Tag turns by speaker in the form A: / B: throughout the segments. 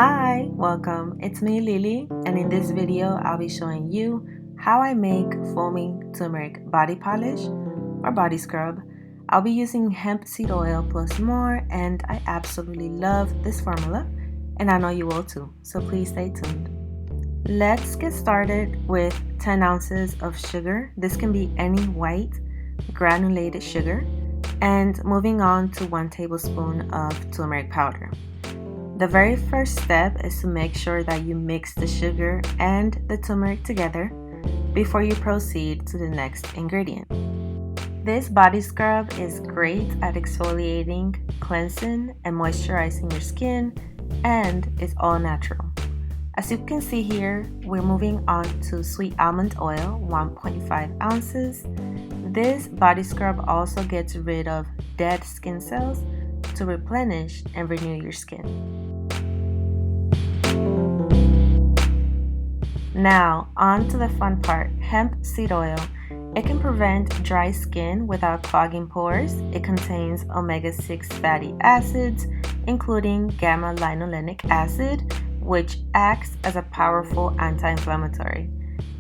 A: Hi, welcome. It's me, Lily, and in this video, I'll be showing you how I make foaming turmeric body polish or body scrub. I'll be using hemp seed oil plus more, and I absolutely love this formula, and I know you will too, so please stay tuned. Let's get started with 10 ounces of sugar. This can be any white granulated sugar, and moving on to 1 tablespoon of turmeric powder. The very first step is to make sure that you mix the sugar and the turmeric together before you proceed to the next ingredient. This body scrub is great at exfoliating, cleansing, and moisturizing your skin, and it's all natural. As you can see here, we're moving on to Sweet Almond Oil, 1.5 ounces. This body scrub also gets rid of dead skin cells to replenish and renew your skin. Now, on to the fun part, hemp seed oil. It can prevent dry skin without clogging pores. It contains omega-6 fatty acids, including gamma-linolenic acid, which acts as a powerful anti-inflammatory.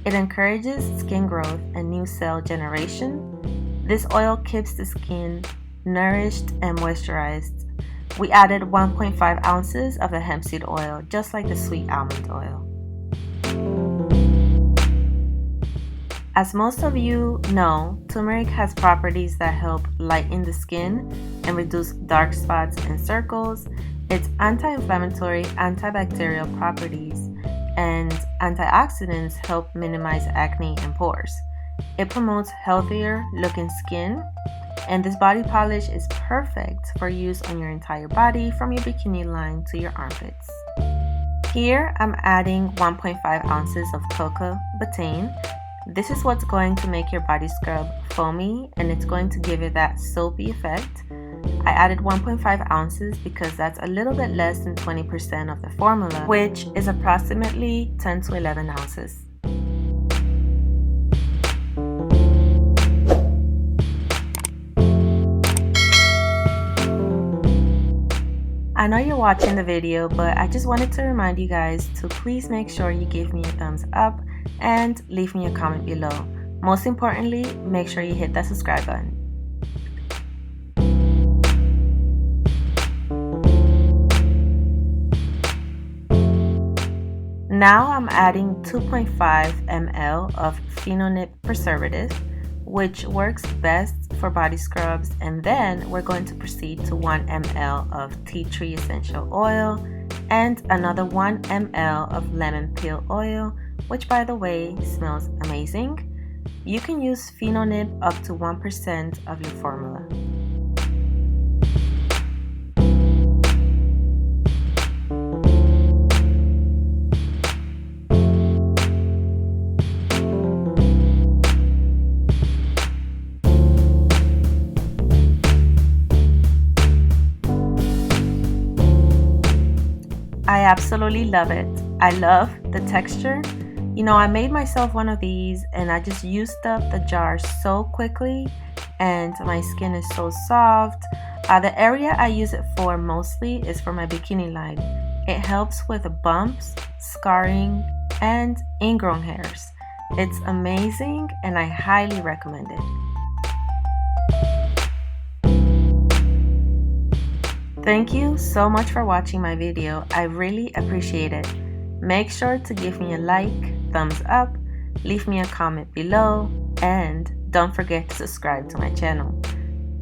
A: It encourages skin growth and new cell generation. This oil keeps the skin nourished and moisturized. We added 1.5 ounces of the hemp seed oil, just like the sweet almond oil. As most of you know, turmeric has properties that help lighten the skin and reduce dark spots and circles. Its anti-inflammatory, antibacterial properties and antioxidants help minimize acne and pores. It promotes healthier looking skin, and this body polish is perfect for use on your entire body from your bikini line to your armpits. Here I'm adding 1.5 ounces of cocoa betaine. This is what's going to make your body scrub foamy, and it's going to give it that soapy effect. I added 1.5 ounces because that's a little bit less than 20% of the formula, which is approximately 10 to 11 ounces. I know you're watching the video, but I just wanted to remind you guys to please make sure you give me a thumbs up and leave me a comment below. Most importantly, make sure you hit that subscribe button. Now I'm adding 2.5 ml of Phenonip Preservative, which works best for body scrubs, and then we're going to proceed to 1 ml of tea tree essential oil and another 1 ml of lemon peel oil, which by the way smells amazing. You can use Phenonip up to 1% of your formula. I absolutely love it. I love the texture. You know, I made myself one of these and I just used up the jar so quickly, and my skin is so soft. The area I use it for mostly is for my bikini line. It helps with bumps, scarring, and ingrown hairs. It's amazing and I highly recommend it. Thank you so much for watching my video. I really appreciate it. Make sure to give me a like, thumbs up, leave me a comment below, and don't forget to subscribe to my channel.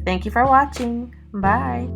A: Thank you for watching. Bye.